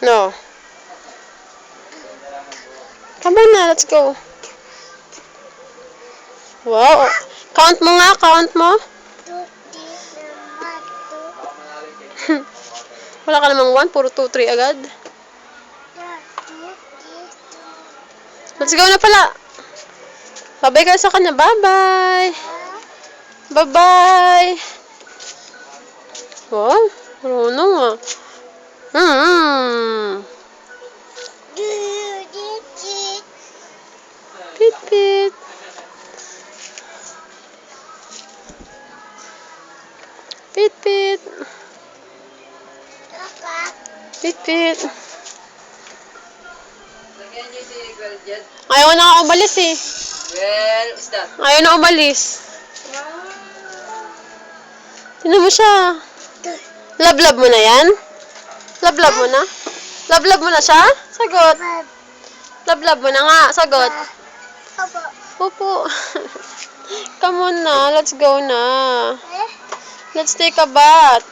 No. Come on na, let's go. Wow. Count mo nga, count mo. Wala ka namang 1, puro 2, 3 agad. Let's go na pala. Babay kayo sa kanya. Bye-bye. Bye-bye. Oh, marunong ah. Pit pit. Pit pit. Pit pit. Ayaw na umalis eh. Well, is that? Ayaw na umalis. Tignan mo siya. Love-love mo na yan? Love-love mo na? Love-love mo na siya? Sagot. Love-love mo na nga. Sagot. Opo. Come on na. Let's go na. Let's take a bath.